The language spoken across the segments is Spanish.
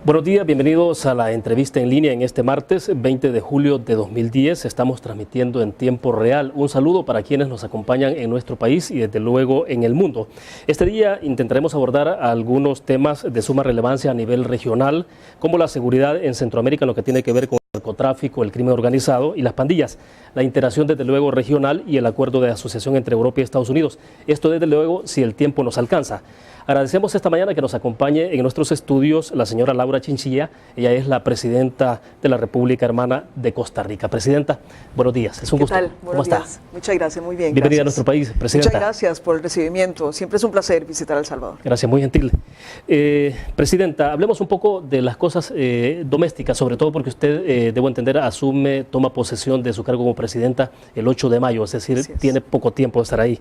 Buenos días, bienvenidos a la entrevista en línea en este martes 20 de julio de 2010. Estamos transmitiendo en tiempo real. Un saludo para quienes nos acompañan en nuestro país y desde luego en el mundo. Este día intentaremos abordar algunos temas de suma relevancia a nivel regional, como la seguridad en Centroamérica en lo que tiene que ver con el narcotráfico, el crimen organizado y las pandillas, la interacción desde luego regional y el acuerdo de asociación entre Europa y Estados Unidos. Esto desde luego si el tiempo nos alcanza. Agradecemos esta mañana que nos acompañe en nuestros estudios la señora Laura Chinchilla. Ella es la presidenta de la República Hermana de Costa Rica. Presidenta, buenos días. Es un gusto. ¿Qué tal? ¿Cómo está? Muchas gracias, muy bien. Bienvenida gracias. a nuestro país, presidenta. Muchas gracias por el recibimiento. Siempre es un placer visitar El Salvador. Gracias, muy gentil. Presidenta, hablemos un poco de las cosas domésticas, sobre todo porque usted, debo entender, toma posesión de su cargo como presidenta el 8 de mayo, es decir, tiene poco tiempo de estar ahí.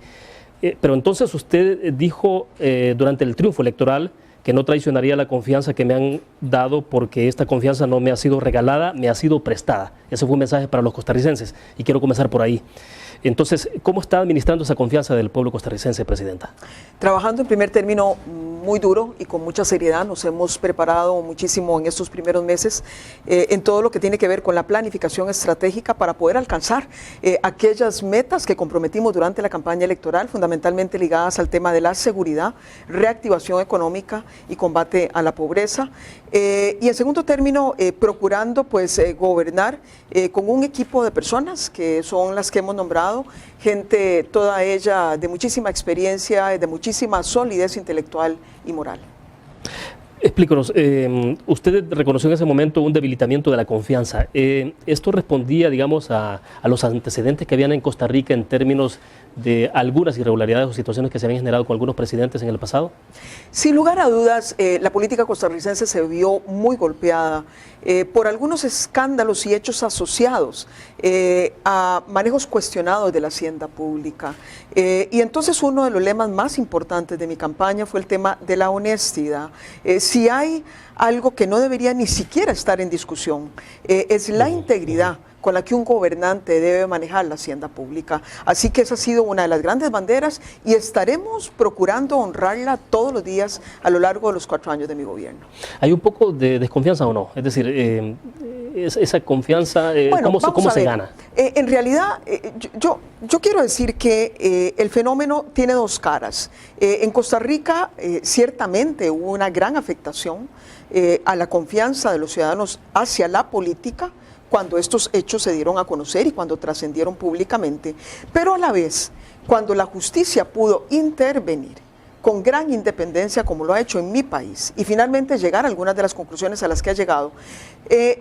Pero entonces usted dijo durante el triunfo electoral que no traicionaría la confianza que me han dado porque esta confianza no me ha sido regalada, me ha sido prestada. Ese fue un mensaje para los costarricenses y quiero comenzar por ahí. Entonces, ¿cómo está administrando esa confianza del pueblo costarricense, presidenta? Trabajando en primer término muy duro y con mucha seriedad. Nos hemos preparado muchísimo en estos primeros meses en todo lo que tiene que ver con la planificación estratégica para poder alcanzar aquellas metas que comprometimos durante la campaña electoral, fundamentalmente ligadas al tema de la seguridad, reactivación económica y combate a la pobreza. Y en segundo término, procurando pues gobernar con un equipo de personas que son las que hemos nombrado, gente toda ella de muchísima experiencia, de muchísima solidez intelectual y moral. Explícanos, usted reconoció en ese momento un debilitamiento de la confianza. ¿Esto respondía, digamos, a los antecedentes que habían en Costa Rica en términos de algunas irregularidades o situaciones que se habían generado con algunos presidentes en el pasado? Sin lugar a dudas, la política costarricense se vio muy golpeada por algunos escándalos y hechos asociados a manejos cuestionados de la hacienda pública. Y entonces uno de los lemas más importantes de mi campaña fue el tema de la honestidad. Si hay algo que no debería ni siquiera estar en discusión, es la integridad con la que un gobernante debe manejar la hacienda pública. Así que esa ha sido una de las grandes banderas y estaremos procurando honrarla todos los días a lo largo de los 4 años de mi gobierno. ¿Hay un poco de desconfianza o no? Es decir, esa confianza, bueno, ¿cómo se gana? En realidad, yo quiero decir que el fenómeno tiene dos caras. En Costa Rica, ciertamente hubo una gran afectación a la confianza de los ciudadanos hacia la política, cuando estos hechos se dieron a conocer y cuando trascendieron públicamente, pero a la vez, cuando la justicia pudo intervenir con gran independencia, como lo ha hecho en mi país, y finalmente llegar a algunas de las conclusiones a las que ha llegado,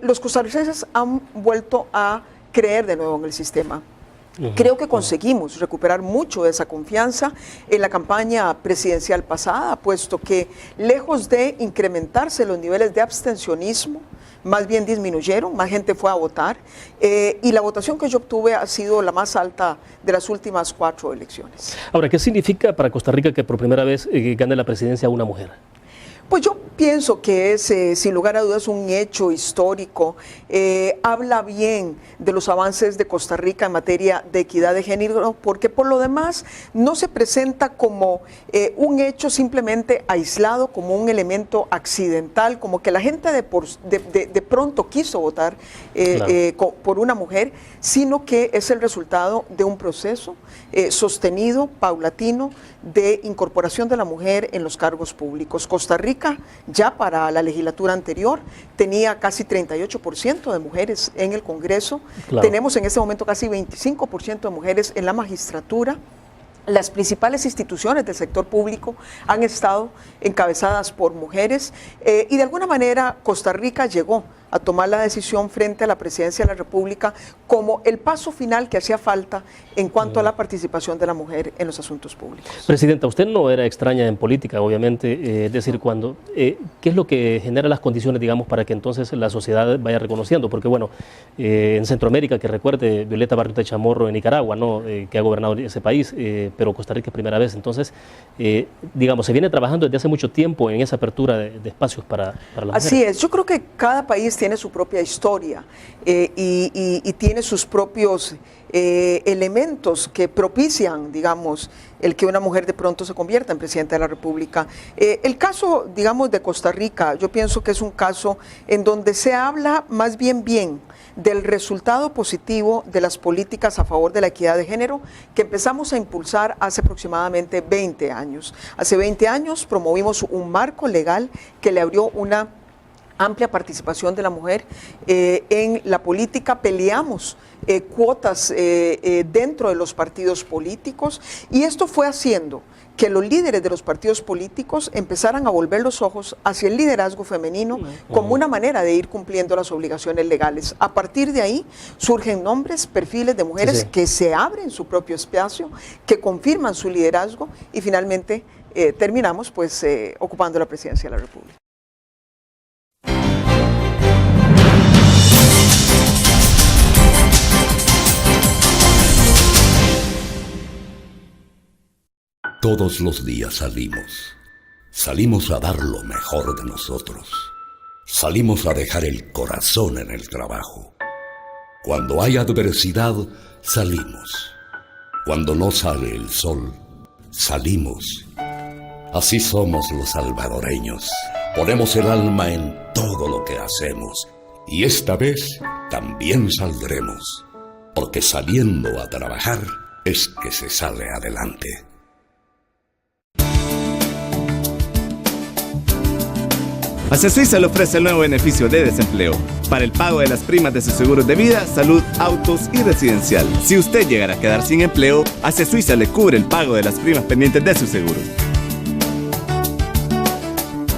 los costarricenses han vuelto a creer de nuevo en el sistema. Creo que conseguimos recuperar mucho de esa confianza en la campaña presidencial pasada, puesto que lejos de incrementarse los niveles de abstencionismo, más bien disminuyeron, más gente fue a votar y la votación que yo obtuve ha sido la más alta de las últimas 4 elecciones. Ahora, ¿qué significa para Costa Rica que por primera vez gane la presidencia una mujer? Pues yo pienso que es, sin lugar a dudas, un hecho histórico. Habla bien de los avances de Costa Rica en materia de equidad de género, porque por lo demás no se presenta como un hecho simplemente aislado, como un elemento accidental, como que la gente de pronto quiso votar por una mujer, sino que es el resultado de un proceso sostenido, paulatino, de incorporación de la mujer en los cargos públicos. Costa Rica, ya para la legislatura anterior, tenía casi 38% de mujeres en el Congreso. Claro. Tenemos en este momento casi 25% de mujeres en la magistratura. Las principales instituciones del sector público han estado encabezadas por mujeres y de alguna manera Costa Rica llegó a tomar la decisión frente a la presidencia de la República como el paso final que hacía falta en cuanto a la participación de la mujer en los asuntos públicos. Presidenta, usted no era extraña en política, obviamente, es decir, ¿qué es lo que genera las condiciones, digamos, para que entonces la sociedad vaya reconociendo? Porque, bueno, en Centroamérica, que recuerde, Violeta Barrios de Chamorro en Nicaragua, ¿no? Que ha gobernado ese país, pero Costa Rica es primera vez, entonces, digamos, se viene trabajando desde hace mucho tiempo en esa apertura de espacios para las mujeres. Así es, yo creo que cada país tiene su propia historia y tiene sus propios elementos que propician, digamos, el que una mujer de pronto se convierta en presidenta de la República. El caso, digamos, de Costa Rica, yo pienso que es un caso en donde se habla más bien del resultado positivo de las políticas a favor de la equidad de género que empezamos a impulsar hace aproximadamente 20 años. Hace 20 años promovimos un marco legal que le abrió una amplia participación de la mujer en la política, peleamos cuotas dentro de los partidos políticos y esto fue haciendo que los líderes de los partidos políticos empezaran a volver los ojos hacia el liderazgo femenino como una manera de ir cumpliendo las obligaciones legales. A partir de ahí surgen nombres, perfiles de mujeres que se abren su propio espacio, que confirman su liderazgo y finalmente terminamos pues ocupando la presidencia de la República. Todos los días salimos a dar lo mejor de nosotros, salimos a dejar el corazón en el trabajo. Cuando hay adversidad, salimos. Cuando no sale el sol, salimos. Así somos los salvadoreños, ponemos el alma en todo lo que hacemos y esta vez también saldremos, porque saliendo a trabajar es que se sale adelante. Acesuiza le ofrece el nuevo beneficio de desempleo para el pago de las primas de sus seguros de vida, salud, autos y residencial. Si usted llegara a quedar sin empleo, Acesuiza le cubre el pago de las primas pendientes de sus seguros.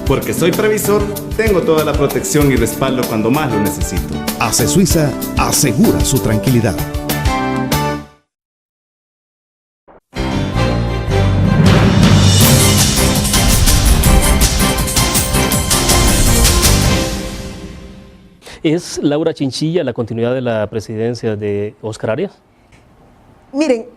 Porque soy previsor, tengo toda la protección y respaldo cuando más lo necesito. Acesuiza asegura su tranquilidad. ¿Es Laura Chinchilla la continuidad de la presidencia de Óscar Arias? Miren,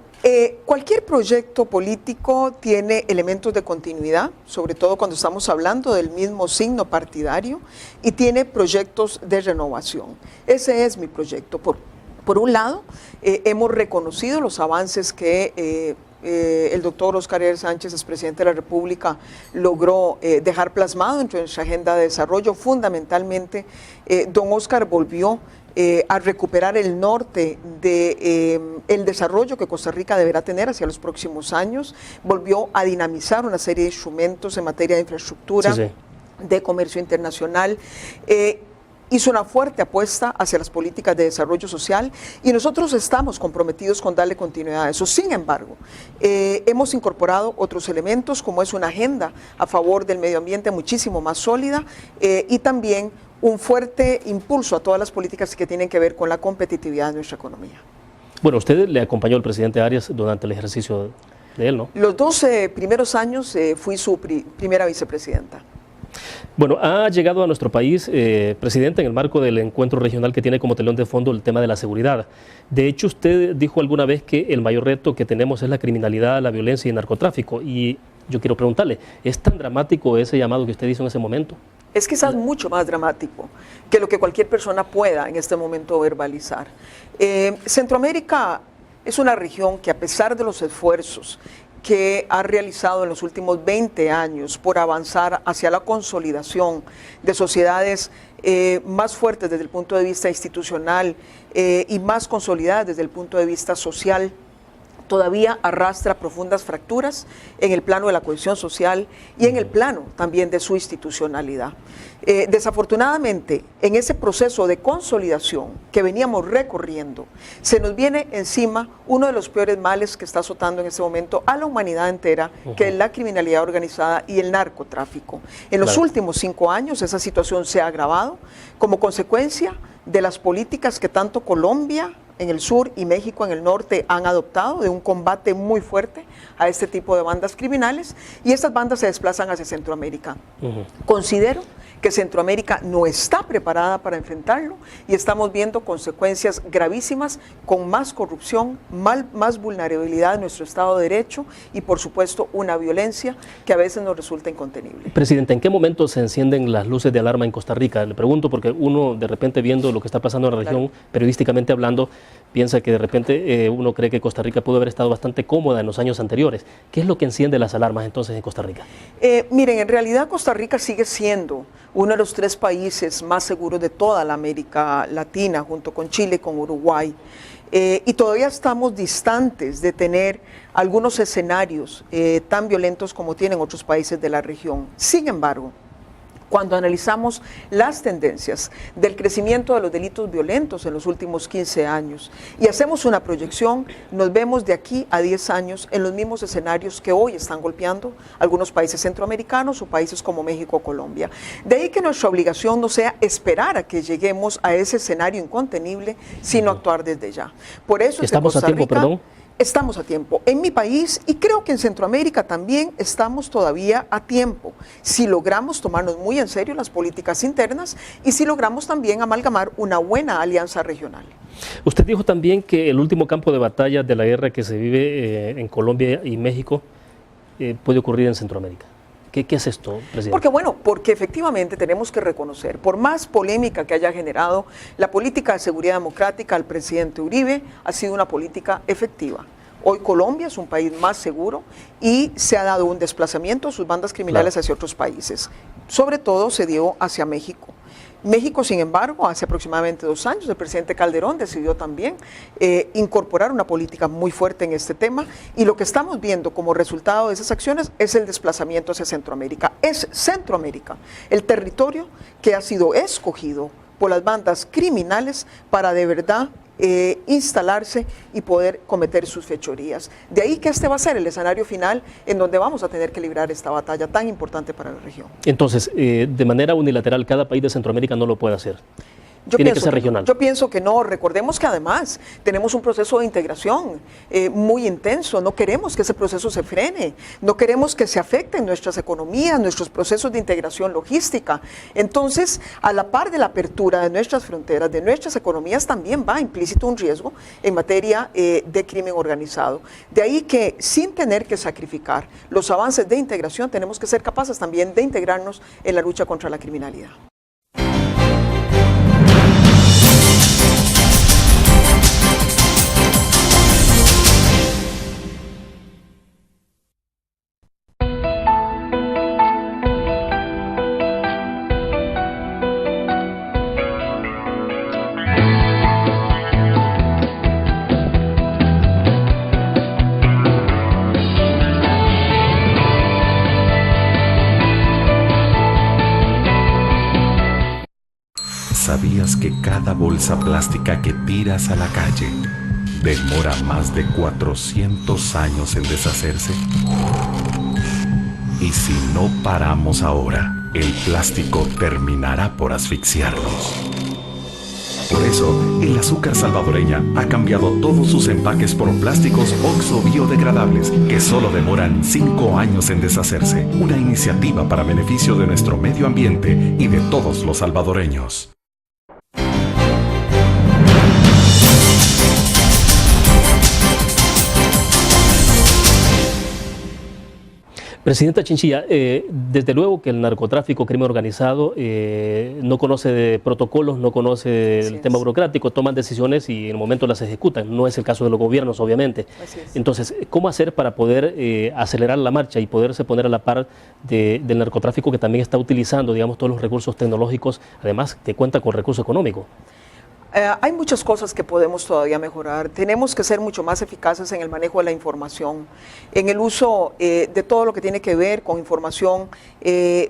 cualquier proyecto político tiene elementos de continuidad, sobre todo cuando estamos hablando del mismo signo partidario, y tiene proyectos de renovación. Ese es mi proyecto. Por un lado, hemos reconocido los avances que el doctor Óscar Arias Sánchez, expresidente de la República, logró dejar plasmado en nuestra agenda de desarrollo. Fundamentalmente, don Óscar volvió a recuperar el norte del desarrollo que Costa Rica deberá tener hacia los próximos años, volvió a dinamizar una serie de instrumentos en materia de infraestructura, de comercio internacional, hizo una fuerte apuesta hacia las políticas de desarrollo social y nosotros estamos comprometidos con darle continuidad a eso. Sin embargo, hemos incorporado otros elementos como es una agenda a favor del medio ambiente muchísimo más sólida y también un fuerte impulso a todas las políticas que tienen que ver con la competitividad de nuestra economía. Bueno, usted le acompañó al presidente Arias durante el ejercicio de él, ¿no? Los 12 primeros años fui su primera vicepresidenta. Bueno, ha llegado a nuestro país, presidente, en el marco del encuentro regional que tiene como telón de fondo el tema de la seguridad. De hecho, usted dijo alguna vez que el mayor reto que tenemos es la criminalidad, la violencia y el narcotráfico. Y yo quiero preguntarle, ¿es tan dramático ese llamado que usted hizo en ese momento? Es quizás mucho más dramático que lo que cualquier persona pueda en este momento verbalizar. Centroamérica es una región que, a pesar de los esfuerzos que ha realizado en los últimos 20 años por avanzar hacia la consolidación de sociedades más fuertes desde el punto de vista institucional y más consolidadas desde el punto de vista social, todavía arrastra profundas fracturas en el plano de la cohesión social y en el plano también de su institucionalidad. Desafortunadamente, en ese proceso de consolidación que veníamos recorriendo, se nos viene encima uno de los peores males que está azotando en este momento a la humanidad entera, que es la criminalidad organizada y el narcotráfico. En los últimos 5 años esa situación se ha agravado como consecuencia de las políticas que tanto Colombia en el sur y México en el norte han adoptado de un combate muy fuerte a este tipo de bandas criminales y estas bandas se desplazan hacia Centroamérica. Considero que Centroamérica no está preparada para enfrentarlo y estamos viendo consecuencias gravísimas con más corrupción, más vulnerabilidad de nuestro Estado de Derecho y por supuesto una violencia que a veces nos resulta incontenible. Presidente, ¿en qué momento se encienden las luces de alarma en Costa Rica? Le pregunto porque uno de repente viendo lo que está pasando en la región, periodísticamente hablando, piensa que de repente uno cree que Costa Rica pudo haber estado bastante cómoda en los años anteriores. ¿Qué es lo que enciende las alarmas entonces en Costa Rica? Miren, en realidad Costa Rica sigue siendo uno de los 3 países más seguros de toda la América Latina, junto con Chile y con Uruguay. Y todavía estamos distantes de tener algunos escenarios tan violentos como tienen otros países de la región. Sin embargo, cuando analizamos las tendencias del crecimiento de los delitos violentos en los últimos 15 años y hacemos una proyección, nos vemos de aquí a 10 años en los mismos escenarios que hoy están golpeando algunos países centroamericanos o países como México o Colombia. De ahí que nuestra obligación no sea esperar a que lleguemos a ese escenario incontenible, sino actuar desde ya. Por eso ¿Estamos a tiempo, perdón? Estamos a tiempo. En mi país, y creo que en Centroamérica también, estamos todavía a tiempo. Si logramos tomarnos muy en serio las políticas internas y si logramos también amalgamar una buena alianza regional. Usted dijo también que el último campo de batalla de la guerra que se vive en Colombia y México puede ocurrir en Centroamérica. ¿Qué es esto, presidente? Porque efectivamente tenemos que reconocer, por más polémica que haya generado, la política de seguridad democrática del presidente Uribe ha sido una política efectiva. Hoy Colombia es un país más seguro y se ha dado un desplazamiento de sus bandas criminales hacia otros países. Sobre todo se dio hacia México. México, sin embargo, hace aproximadamente 2 años, el presidente Calderón decidió también incorporar una política muy fuerte en este tema y lo que estamos viendo como resultado de esas acciones es el desplazamiento hacia Centroamérica. Es Centroamérica el territorio que ha sido escogido por las bandas criminales para de verdad instalarse y poder cometer sus fechorías. De ahí que este va a ser el escenario final en donde vamos a tener que librar esta batalla tan importante para la región. Entonces, de manera unilateral, cada país de Centroamérica no lo puede hacer. Tiene que ser regional. Yo pienso que no. Recordemos que además tenemos un proceso de integración muy intenso. No queremos que ese proceso se frene. No queremos que se afecten nuestras economías, nuestros procesos de integración logística. Entonces, a la par de la apertura de nuestras fronteras, de nuestras economías, también va implícito un riesgo en materia de crimen organizado. De ahí que, sin tener que sacrificar los avances de integración, tenemos que ser capaces también de integrarnos en la lucha contra la criminalidad. ¿Sabías que cada bolsa plástica que tiras a la calle demora más de 400 años en deshacerse? Y si no paramos ahora, el plástico terminará por asfixiarnos. Por eso, el azúcar salvadoreña ha cambiado todos sus empaques por plásticos OXO biodegradables que solo demoran 5 años en deshacerse. Una iniciativa para beneficio de nuestro medio ambiente y de todos los salvadoreños. Presidenta Chinchilla, desde luego que el narcotráfico, crimen organizado, no conoce de protocolos, no conoce el tema burocrático, toman decisiones y en el momento las ejecutan. No es el caso de los gobiernos, obviamente. Entonces, ¿cómo hacer para poder acelerar la marcha y poderse poner a la par del narcotráfico que también está utilizando, digamos, todos los recursos tecnológicos, además que cuenta con recurso económico? Hay muchas cosas que podemos todavía mejorar. Tenemos que ser mucho más eficaces en el manejo de la información, en el uso de todo lo que tiene que ver con información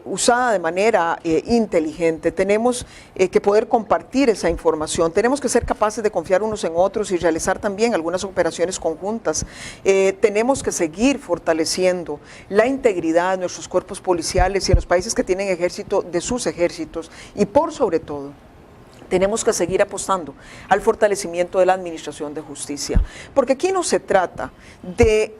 usada de manera inteligente. Tenemos que poder compartir esa información. Tenemos que ser capaces de confiar unos en otros y realizar también algunas operaciones conjuntas. Tenemos que seguir fortaleciendo la integridad de nuestros cuerpos policiales y en los países que tienen ejército de sus ejércitos y por sobre todo, tenemos que seguir apostando al fortalecimiento de la administración de justicia, porque aquí no se trata de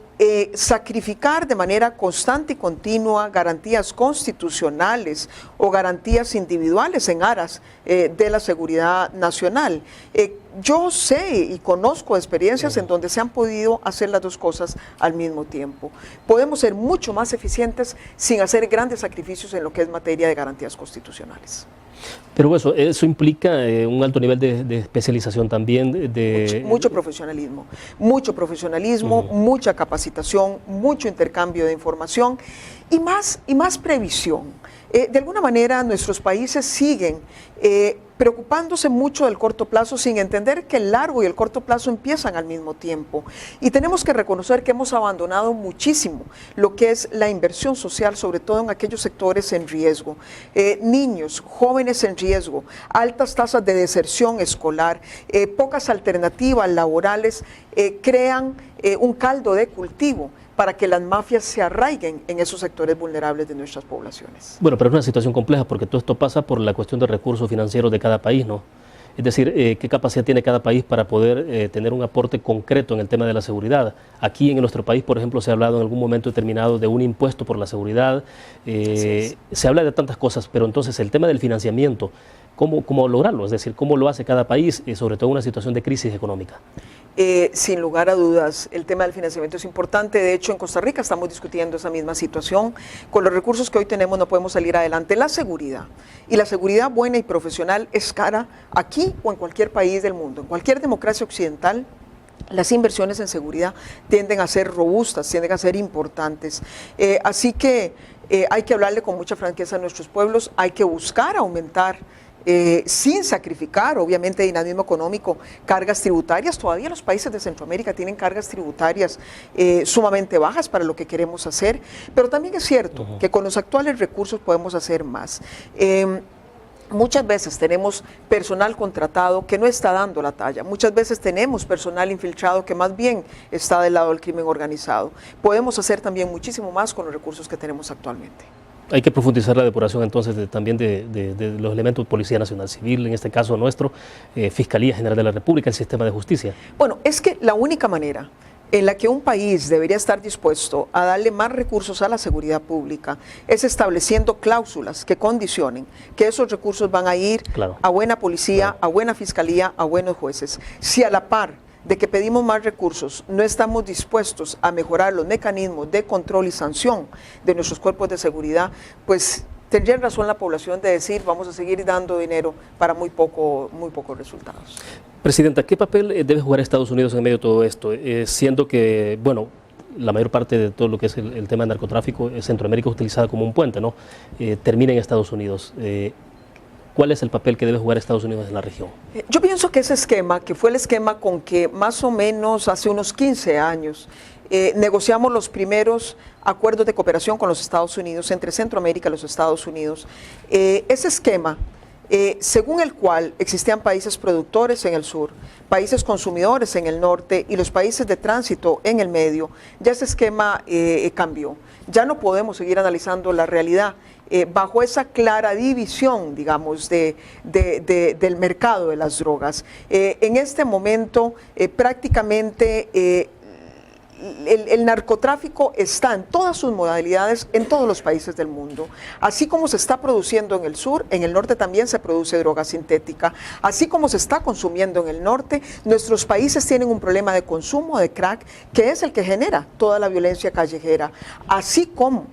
sacrificar de manera constante y continua garantías constitucionales o garantías individuales en aras de la seguridad nacional. Yo sé y conozco experiencias en donde se han podido hacer las dos cosas al mismo tiempo. Podemos ser mucho más eficientes sin hacer grandes sacrificios en lo que es materia de garantías constitucionales. Pero eso implica un alto nivel de especialización también. Mucho profesionalismo, mucha capacitación, mucho intercambio de información y más previsión. De alguna manera nuestros países siguen preocupándose mucho del corto plazo sin entender que el largo y el corto plazo empiezan al mismo tiempo. Y tenemos que reconocer que hemos abandonado muchísimo lo que es la inversión social, sobre todo en aquellos sectores en riesgo. Niños, jóvenes en riesgo, altas tasas de deserción escolar, pocas alternativas laborales crean un caldo de cultivo para que las mafias se arraiguen en esos sectores vulnerables de nuestras poblaciones. Bueno, pero es una situación compleja porque todo esto pasa por la cuestión de recursos financieros de cada país, ¿no? Es decir, qué capacidad tiene cada país para poder tener un aporte concreto en el tema de la seguridad. Aquí en nuestro país, por ejemplo, se ha hablado en algún momento determinado de un impuesto por la seguridad. Se habla de tantas cosas, pero entonces el tema del financiamiento, ¿cómo lograrlo? Es decir, ¿cómo lo hace cada país, sobre todo en una situación de crisis económica? Sin lugar a dudas, el tema del financiamiento es importante. De hecho, en Costa Rica estamos discutiendo esa misma situación. Con los recursos que hoy tenemos no podemos salir adelante. La seguridad, y la seguridad buena y profesional es cara aquí o en cualquier país del mundo. En cualquier democracia occidental, las inversiones en seguridad tienden a ser robustas, tienden a ser importantes. Así que hay que hablarle con mucha franqueza a nuestros pueblos, hay que buscar aumentar sin sacrificar, obviamente, dinamismo económico, cargas tributarias. Todavía los países de Centroamérica tienen cargas tributarias sumamente bajas para lo que queremos hacer, pero también es cierto que con los actuales recursos podemos hacer más. Muchas veces tenemos personal contratado que no está dando la talla. Muchas veces tenemos personal infiltrado que más bien está del lado del crimen organizado. Podemos hacer también muchísimo más con los recursos que tenemos actualmente. Hay que profundizar la depuración entonces también de los elementos de Policía Nacional Civil, en este caso nuestro, Fiscalía General de la República, el sistema de justicia. Bueno, es que la única manera en la que un país debería estar dispuesto a darle más recursos a la seguridad pública es estableciendo cláusulas que condicionen que esos recursos van a ir a buena policía, a buena fiscalía, a buenos jueces. Si a la par de que pedimos más recursos, no estamos dispuestos a mejorar los mecanismos de control y sanción de nuestros cuerpos de seguridad, pues tendría razón la población de decir vamos a seguir dando dinero para muy pocos resultados. Presidenta, ¿qué papel debe jugar Estados Unidos en medio de todo esto? Siendo que, bueno, la mayor parte de todo lo que es el tema del narcotráfico, Centroamérica es utilizada como un puente, ¿no? Termina en Estados Unidos. ¿Cuál es el papel que debe jugar Estados Unidos en la región? Yo pienso que ese esquema, que fue el esquema con que más o menos hace unos 15 años negociamos los primeros acuerdos de cooperación con los Estados Unidos, entre Centroamérica y los Estados Unidos, ese esquema, según el cual existían países productores en el sur, países consumidores en el norte y los países de tránsito en el medio, ya ese esquema cambió. Ya no podemos seguir analizando la realidad bajo esa clara división, digamos, del mercado de las drogas. En este momento prácticamente el narcotráfico está en todas sus modalidades en todos los países del mundo. Así como se está produciendo en el sur, en el norte también se produce droga sintética. Así como se está consumiendo en el norte, nuestros países tienen un problema de consumo de crack, que es el que genera toda la violencia callejera. Así como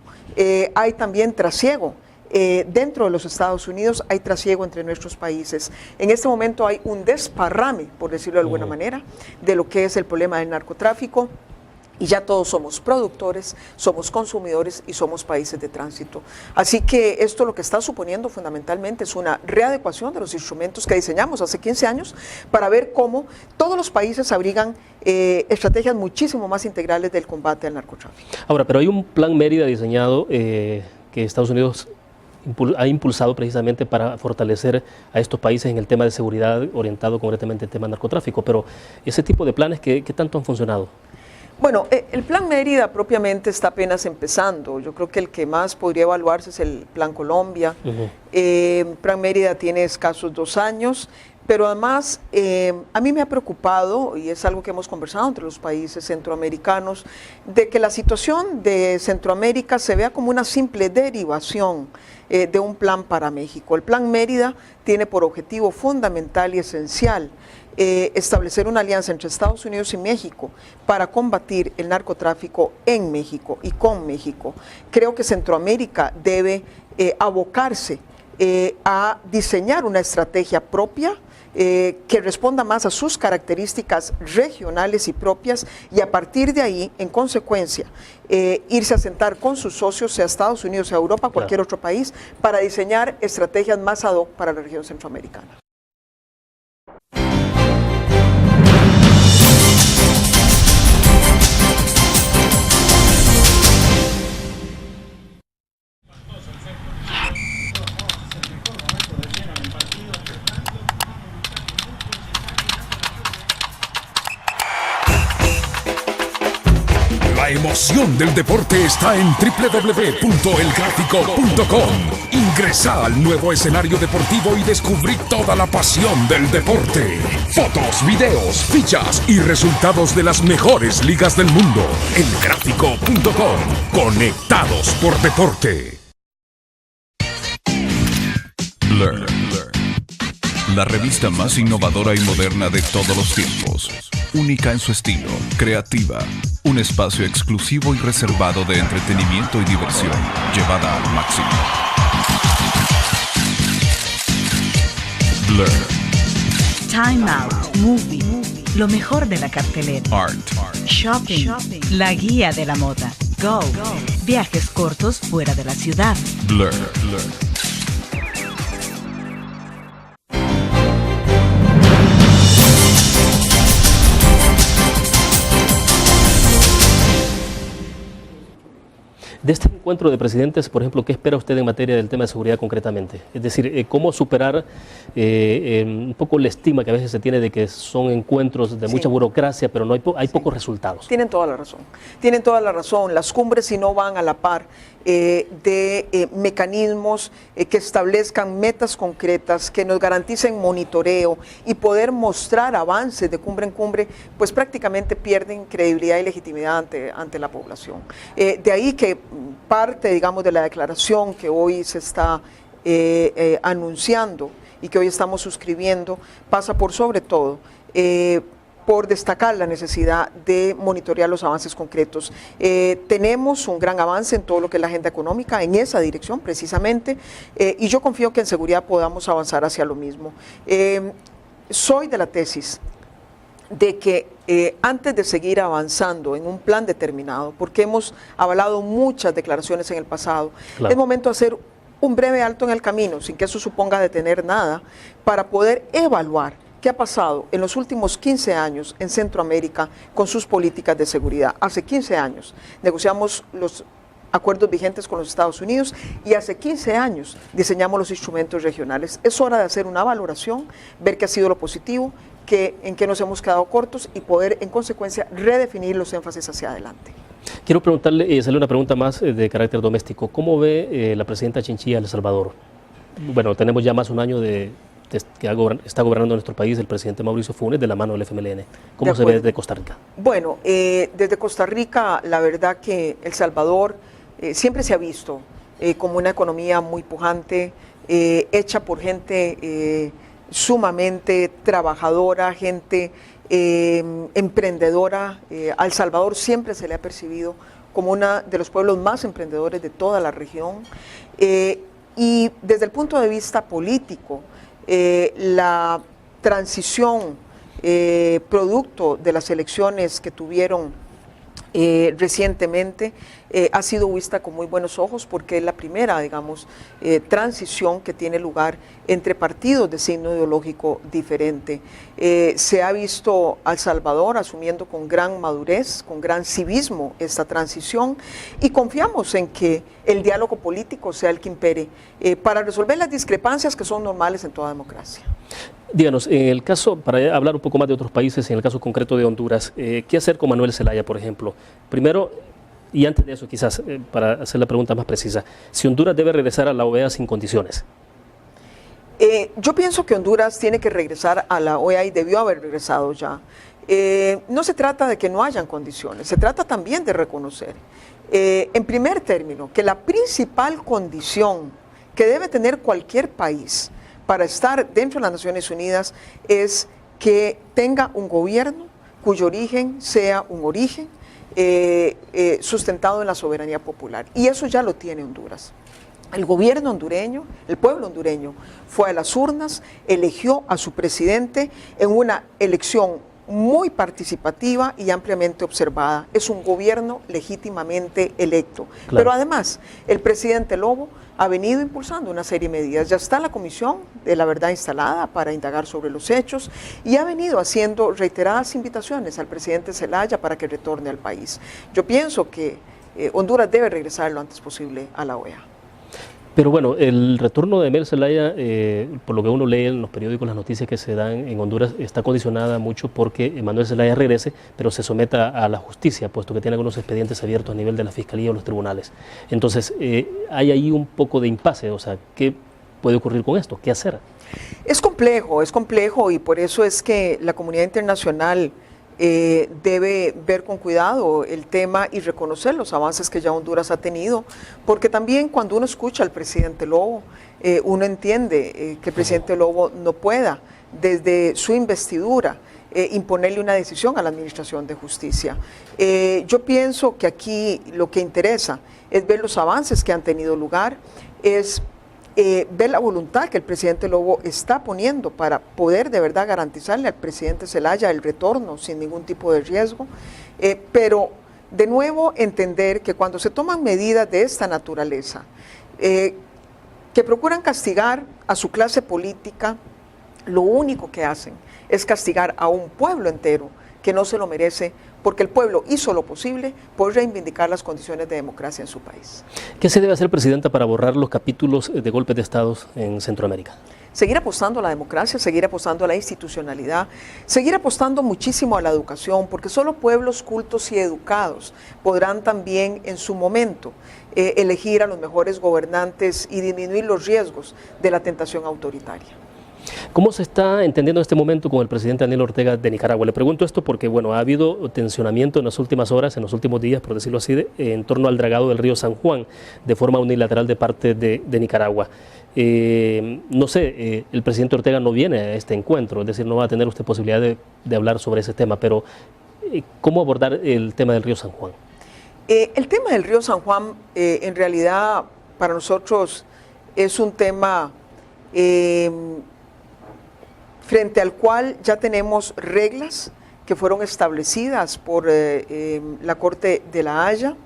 hay también trasiego. Dentro de los Estados Unidos hay trasiego entre nuestros países. En este momento hay un desparrame, por decirlo de alguna manera, de lo que es el problema del narcotráfico. Y ya todos somos productores, somos consumidores y somos países de tránsito. Así que esto lo que está suponiendo fundamentalmente es una readecuación de los instrumentos que diseñamos hace 15 años para ver cómo todos los países abrigan estrategias muchísimo más integrales del combate al narcotráfico. Ahora, pero hay un plan Mérida diseñado que Estados Unidos ha impulsado precisamente para fortalecer a estos países en el tema de seguridad orientado concretamente al tema del narcotráfico, pero ese tipo de planes, ¿qué tanto han funcionado? Bueno, el Plan Mérida propiamente está apenas empezando. Yo creo que el que más podría evaluarse es el Plan Colombia. Plan Mérida tiene escasos 2 años, pero además a mí me ha preocupado, y es algo que hemos conversado entre los países centroamericanos, de que la situación de Centroamérica se vea como una simple derivación de un plan para México. El Plan Mérida tiene por objetivo fundamental y esencial establecer una alianza entre Estados Unidos y México para combatir el narcotráfico en México y con México. Creo que Centroamérica debe abocarse a diseñar una estrategia propia que responda más a sus características regionales y propias, y a partir de ahí, en consecuencia, irse a sentar con sus socios, sea Estados Unidos, sea Europa, cualquier otro país, para diseñar estrategias más ad hoc para la región centroamericana. La emoción del deporte está en www.elgráfico.com. Ingresa al nuevo escenario deportivo y descubrí toda la pasión del deporte. Fotos, videos, fichas y resultados de las mejores ligas del mundo. Elgráfico.com. Conectados por deporte. Blur. La revista más innovadora y moderna de todos los tiempos. Única en su estilo, creativa. Un espacio exclusivo y reservado de entretenimiento y diversión, llevada al máximo. Blur. Time Out, Movie, lo mejor de la cartelera. Art. Shopping, la guía de la moda. Go, viajes cortos fuera de la ciudad. Blur. De este encuentro de presidentes, por ejemplo, ¿qué espera usted en materia del tema de seguridad concretamente? Es decir, ¿cómo superar un poco la estima que a veces se tiene de que son encuentros de mucha burocracia, pero no hay pocos resultados? Tienen toda la razón. Tienen toda la razón. Las cumbres, si no van a la par de mecanismos que establezcan metas concretas, que nos garanticen monitoreo y poder mostrar avances de cumbre en cumbre, pues prácticamente pierden credibilidad y legitimidad ante la población. De ahí que parte, digamos, de la declaración que hoy se está anunciando y que hoy estamos suscribiendo pasa por, sobre todo, por destacar la necesidad de monitorear los avances concretos. Tenemos un gran avance en todo lo que es la agenda económica, en esa dirección precisamente, y yo confío que en seguridad podamos avanzar hacia lo mismo. Soy de la tesis de que antes de seguir avanzando en un plan determinado, porque hemos avalado muchas declaraciones en el pasado, es momento de hacer un breve alto en el camino, sin que eso suponga detener nada, para poder evaluar qué ha pasado en los últimos 15 años en Centroamérica con sus políticas de seguridad. Hace 15 años negociamos los acuerdos vigentes con los Estados Unidos y hace 15 años diseñamos los instrumentos regionales. Es hora de hacer una valoración, ver qué ha sido lo positivo, en qué nos hemos quedado cortos y poder, en consecuencia, redefinir los énfasis hacia adelante. Quiero preguntarle, hacerle una pregunta más de carácter doméstico. ¿Cómo ve la presidenta Chinchilla El Salvador? Bueno, tenemos ya más de un año que está gobernando nuestro país el presidente Mauricio Funes de la mano del FMLN. ¿Cómo se ve desde Costa Rica? Bueno, desde Costa Rica, la verdad que El Salvador siempre se ha visto como una economía muy pujante, hecha por gente sumamente trabajadora, gente emprendedora. A El Salvador siempre se le ha percibido como uno de los pueblos más emprendedores de toda la región. Y desde el punto de vista político, la transición producto de las elecciones que tuvieron recientemente ha sido vista con muy buenos ojos, porque es la primera, digamos, transición que tiene lugar entre partidos de signo ideológico diferente. Se ha visto a El Salvador asumiendo con gran madurez, con gran civismo esta transición, y confiamos en que el diálogo político sea el que impere para resolver las discrepancias que son normales en toda democracia. Díganos, en el caso, para hablar un poco más de otros países, en el caso concreto de Honduras, ¿qué hacer con Manuel Zelaya, por ejemplo? Primero, y antes de eso quizás, para hacer la pregunta más precisa, si Honduras debe regresar a la OEA sin condiciones. Yo pienso que Honduras tiene que regresar a la OEA y debió haber regresado ya. No se trata de que no hayan condiciones, se trata también de reconocer, en primer término, que la principal condición que debe tener cualquier país para estar dentro de las Naciones Unidas es que tenga un gobierno cuyo origen sea un origen sustentado en la soberanía popular. Y eso ya lo tiene Honduras. El gobierno hondureño, el pueblo hondureño, fue a las urnas, eligió a su presidente en una elección muy participativa y ampliamente observada. Es un gobierno legítimamente electo. Claro. Pero además, el presidente Lobo ha venido impulsando una serie de medidas. Ya está la Comisión de la Verdad instalada para indagar sobre los hechos y ha venido haciendo reiteradas invitaciones al presidente Zelaya para que retorne al país. Yo pienso que Honduras debe regresar lo antes posible a la OEA. Pero bueno, el retorno de Manuel Zelaya, por lo que uno lee en los periódicos, las noticias que se dan en Honduras, está condicionada mucho porque Manuel Zelaya regrese, pero se someta a la justicia, puesto que tiene algunos expedientes abiertos a nivel de la Fiscalía o los tribunales. Entonces, hay ahí un poco de impasse, o sea, ¿qué puede ocurrir con esto? ¿Qué hacer? Es complejo y por eso es que la comunidad internacional debe ver con cuidado el tema y reconocer los avances que ya Honduras ha tenido, porque también cuando uno escucha al presidente Lobo, uno entiende que el presidente Lobo no pueda, desde su investidura, imponerle una decisión a la Administración de Justicia. Yo pienso que aquí lo que interesa es ver los avances que han tenido lugar, es ver la voluntad que el presidente Lobo está poniendo para poder de verdad garantizarle al presidente Zelaya el retorno sin ningún tipo de riesgo, pero de nuevo entender que cuando se toman medidas de esta naturaleza, que procuran castigar a su clase política, lo único que hacen es castigar a un pueblo entero que no se lo merece, porque el pueblo hizo lo posible por reivindicar las condiciones de democracia en su país. ¿Qué se debe hacer, Presidenta, para borrar los capítulos de golpes de Estado en Centroamérica? Seguir apostando a la democracia, seguir apostando a la institucionalidad, seguir apostando muchísimo a la educación, porque solo pueblos cultos y educados podrán también en su momento elegir a los mejores gobernantes y disminuir los riesgos de la tentación autoritaria. ¿Cómo se está entendiendo en este momento con el presidente Daniel Ortega de Nicaragua? Le pregunto esto porque bueno, ha habido tensionamiento en las últimas horas, en los últimos días, por decirlo así, en torno al dragado del río San Juan, de forma unilateral de parte de Nicaragua. No sé, el presidente Ortega no viene a este encuentro, es decir, no va a tener usted posibilidad de hablar sobre ese tema, pero ¿cómo abordar el tema del río San Juan? El tema del río San Juan, en realidad, para nosotros es un tema frente al cual ya tenemos reglas que fueron establecidas por la Corte de La Haya,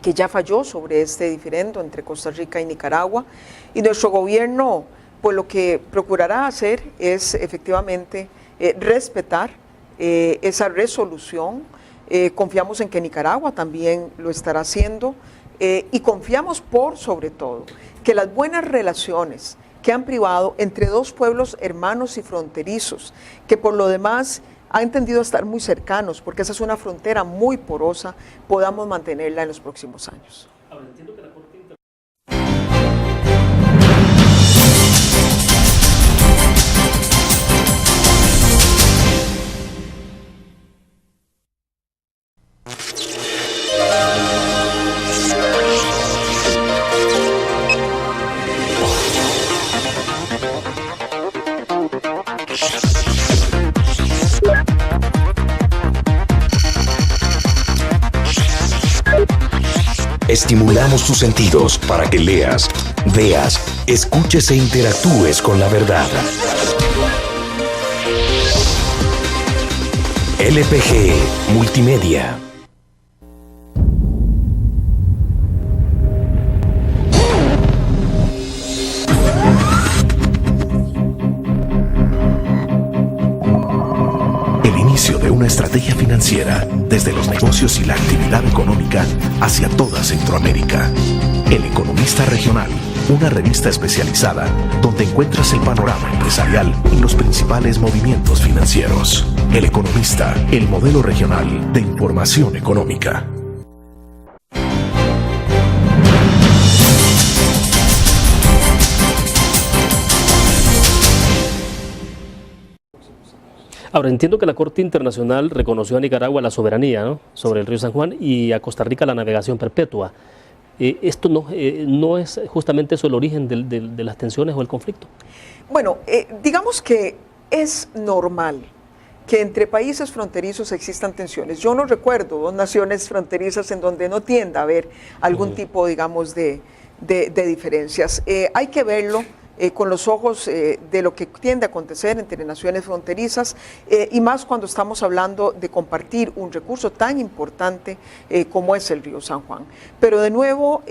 que ya falló sobre este diferendo entre Costa Rica y Nicaragua, y nuestro gobierno pues lo que procurará hacer es efectivamente respetar esa resolución. Confiamos en que Nicaragua también lo estará haciendo y confiamos por sobre todo que las buenas relaciones que han privado entre dos pueblos hermanos y fronterizos, que por lo demás han tendido a estar muy cercanos, porque esa es una frontera muy porosa, podamos mantenerla en los próximos años. Estimulamos tus sentidos para que leas, veas, escuches e interactúes con la verdad. LPG Multimedia. El inicio de una estrategia financiera desde los negocios y la actividad económica hacia toda Centroamérica. El economista regional una revista especializada donde encuentras el panorama empresarial y los principales movimientos financieros. El Economista, el modelo regional de información económica. Ahora, entiendo que la Corte Internacional reconoció a Nicaragua la soberanía, ¿no?, sobre el río San Juan y a Costa Rica la navegación perpetua. ¿Esto no es justamente eso el origen de las tensiones o el conflicto? Bueno, digamos que es normal que entre países fronterizos existan tensiones. Yo no recuerdo dos naciones fronterizas en donde no tienda a haber algún tipo, digamos, de diferencias. Hay que verlo con los ojos de lo que tiende a acontecer entre naciones fronterizas y más cuando estamos hablando de compartir un recurso tan importante como es el río San Juan. Pero de nuevo,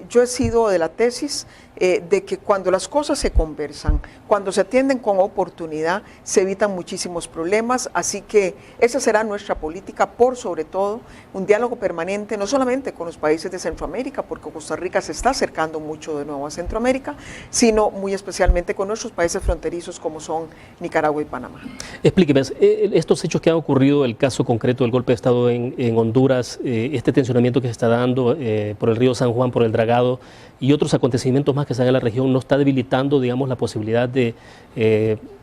yo he sido de la tesis de que cuando las cosas se conversan, cuando se atienden con oportunidad, se evitan muchísimos problemas, así que esa será nuestra política, por sobre todo un diálogo permanente, no solamente con los países de Centroamérica, porque Costa Rica se está acercando mucho de nuevo a Centroamérica, sino muy especialmente con nuestros países fronterizos como son Nicaragua y Panamá. Explíqueme, estos hechos que han ocurrido, el caso concreto del golpe de Estado en Honduras, este tensionamiento que se está dando por el río San Juan, por el dragado y otros acontecimientos más que se dan en la región, ¿no está debilitando, digamos, la posibilidad de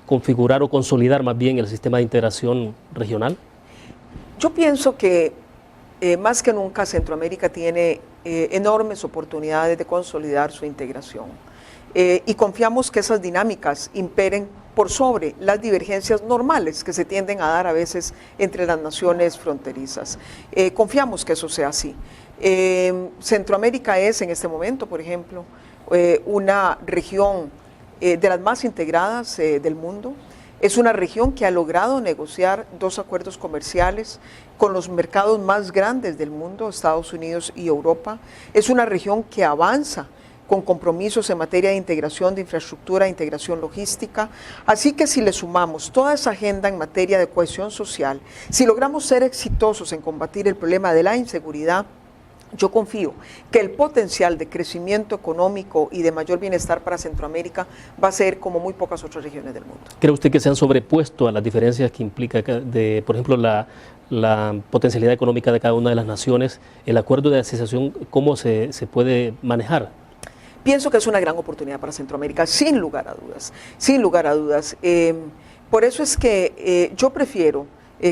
configurar o consolidar más bien el sistema de integración regional? Yo pienso que más que nunca Centroamérica tiene enormes oportunidades de consolidar su integración y confiamos que esas dinámicas imperen por sobre las divergencias normales que se tienden a dar a veces entre las naciones fronterizas. Confiamos que eso sea así. Centroamérica es en este momento, por ejemplo, una región de las más integradas del mundo. Es una región que ha logrado negociar 2 acuerdos comerciales con los mercados más grandes del mundo, Estados Unidos y Europa. Es una región que avanza con compromisos en materia de integración de infraestructura, integración logística. Así que si le sumamos toda esa agenda en materia de cohesión social, si logramos ser exitosos en combatir el problema de la inseguridad, yo confío que el potencial de crecimiento económico y de mayor bienestar para Centroamérica va a ser como muy pocas otras regiones del mundo. ¿Cree usted que se han sobrepuesto a las diferencias que implica, por ejemplo, la potencialidad económica de cada una de las naciones? ¿El acuerdo de asociación cómo se puede manejar? Pienso que es una gran oportunidad para Centroamérica, sin lugar a dudas, sin lugar a dudas. Por eso es que yo prefiero,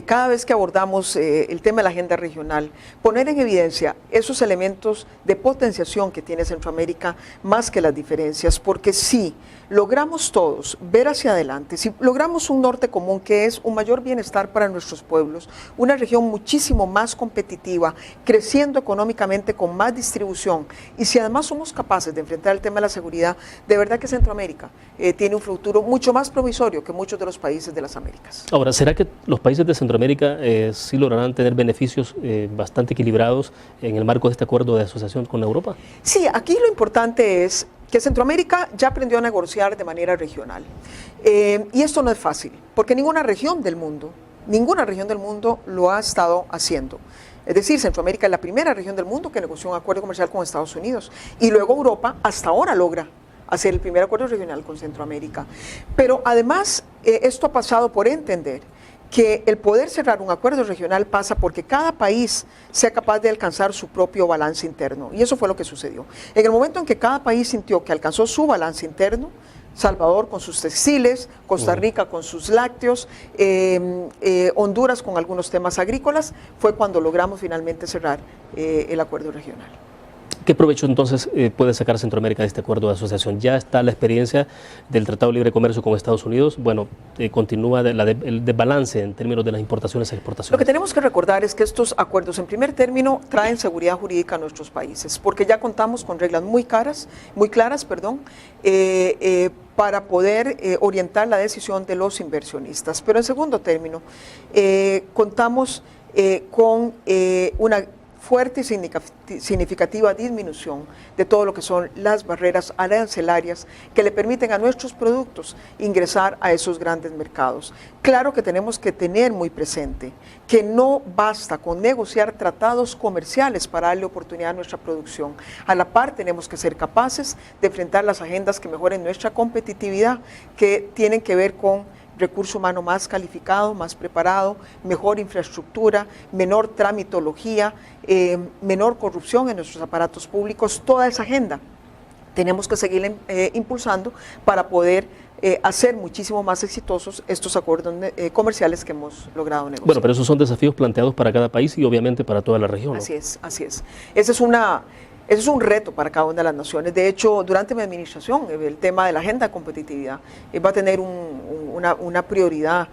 cada vez que abordamos el tema de la agenda regional, poner en evidencia esos elementos de potenciación que tiene Centroamérica más que las diferencias, porque si logramos todos ver hacia adelante, si logramos un norte común que es un mayor bienestar para nuestros pueblos, una región muchísimo más competitiva, creciendo económicamente con más distribución, y si además somos capaces de enfrentar el tema de la seguridad, de verdad que Centroamérica tiene un futuro mucho más provisorio que muchos de los países de las Américas. Ahora, ¿será que los países de Centroamérica sí lograrán tener beneficios bastante equilibrados en el marco de este acuerdo de asociación con Europa? Sí, aquí lo importante es que Centroamérica ya aprendió a negociar de manera regional. Y esto no es fácil, porque ninguna región del mundo lo ha estado haciendo. Es decir, Centroamérica es la primera región del mundo que negoció un acuerdo comercial con Estados Unidos. Y luego Europa hasta ahora logra hacer el primer acuerdo regional con Centroamérica. Pero además, esto ha pasado por entender que el poder cerrar un acuerdo regional pasa porque cada país sea capaz de alcanzar su propio balance interno. Y eso fue lo que sucedió. En el momento en que cada país sintió que alcanzó su balance interno, Salvador con sus textiles, Costa Rica con sus lácteos, Honduras con algunos temas agrícolas, fue cuando logramos finalmente cerrar el acuerdo regional. ¿Qué provecho entonces puede sacar Centroamérica de este acuerdo de asociación? Ya está la experiencia del Tratado de Libre Comercio con Estados Unidos. Bueno, continúa el desbalance en términos de las importaciones y exportaciones. Lo que tenemos que recordar es que estos acuerdos, en primer término, traen seguridad jurídica a nuestros países, porque ya contamos con reglas muy claras, para poder orientar la decisión de los inversionistas. Pero en segundo término, contamos con una fuerte y significativa disminución de todo lo que son las barreras arancelarias que le permiten a nuestros productos ingresar a esos grandes mercados. Claro que tenemos que tener muy presente que no basta con negociar tratados comerciales para darle oportunidad a nuestra producción. A la par tenemos que ser capaces de enfrentar las agendas que mejoren nuestra competitividad, que tienen que ver con recurso humano más calificado, más preparado, mejor infraestructura, menor tramitología, menor corrupción en nuestros aparatos públicos. Toda esa agenda tenemos que seguir impulsando para poder hacer muchísimo más exitosos estos acuerdos comerciales que hemos logrado negociar. Bueno, pero esos son desafíos planteados para cada país y obviamente para toda la región, ¿no? Así es, así es. Ese es un reto para cada una de las naciones. De hecho, durante mi administración, el tema de la agenda de competitividad va a tener una prioridad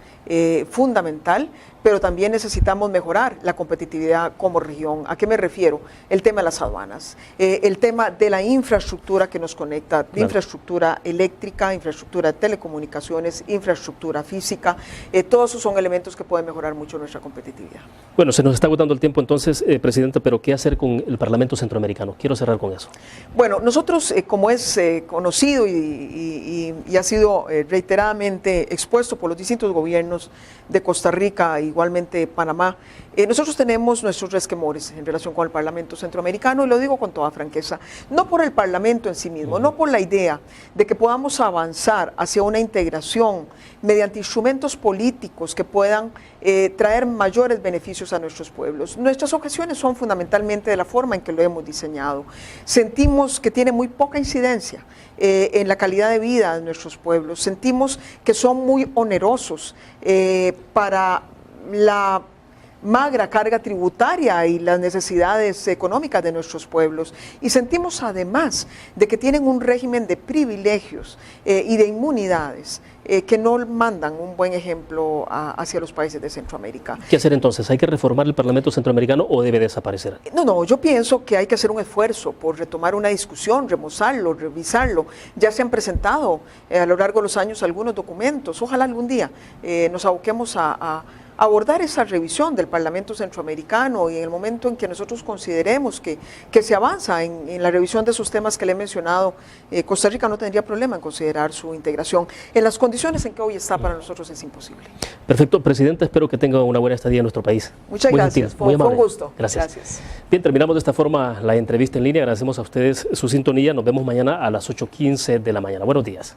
fundamental, pero también necesitamos mejorar la competitividad como región. ¿A qué me refiero? El tema de las aduanas, el tema de la infraestructura que nos conecta, claro. Infraestructura eléctrica, infraestructura de telecomunicaciones, infraestructura física, todos esos son elementos que pueden mejorar mucho nuestra competitividad. Bueno, se nos está agotando el tiempo entonces, Presidenta, pero ¿qué hacer con el Parlamento Centroamericano? Quiero cerrar con eso. Bueno, nosotros, como es conocido y ha sido reiteradamente expuesto por los distintos gobiernos de Costa Rica, igualmente Panamá, nosotros tenemos nuestros resquemores en relación con el Parlamento Centroamericano, y lo digo con toda franqueza, no por el Parlamento en sí mismo, no por la idea de que podamos avanzar hacia una integración mediante instrumentos políticos que puedan traer mayores beneficios a nuestros pueblos. Nuestras objeciones son fundamentalmente de la forma en que lo hemos diseñado. Sentimos que tiene muy poca incidencia en la calidad de vida de nuestros pueblos, sentimos que son muy onerosos para la magra carga tributaria y las necesidades económicas de nuestros pueblos, y sentimos además de que tienen un régimen de privilegios y de inmunidades que no mandan un buen ejemplo hacia los países de Centroamérica. ¿Qué hacer entonces? ¿Hay que reformar el Parlamento Centroamericano o debe desaparecer? No, yo pienso que hay que hacer un esfuerzo por retomar una discusión, remozarlo, revisarlo. Ya se han presentado a lo largo de los años algunos documentos. Ojalá algún día nos aboquemos a abordar esa revisión del Parlamento Centroamericano, y en el momento en que nosotros consideremos que se avanza en la revisión de esos temas que le he mencionado, Costa Rica no tendría problema en considerar su integración. En las condiciones en que hoy está, para nosotros es imposible. Perfecto, Presidenta, espero que tenga una buena estadía en nuestro país. Muchas gracias, fue un gusto. Gracias. Bien, terminamos de esta forma la entrevista en línea. Agradecemos a ustedes su sintonía. Nos vemos mañana a las 8:15 de la mañana. Buenos días.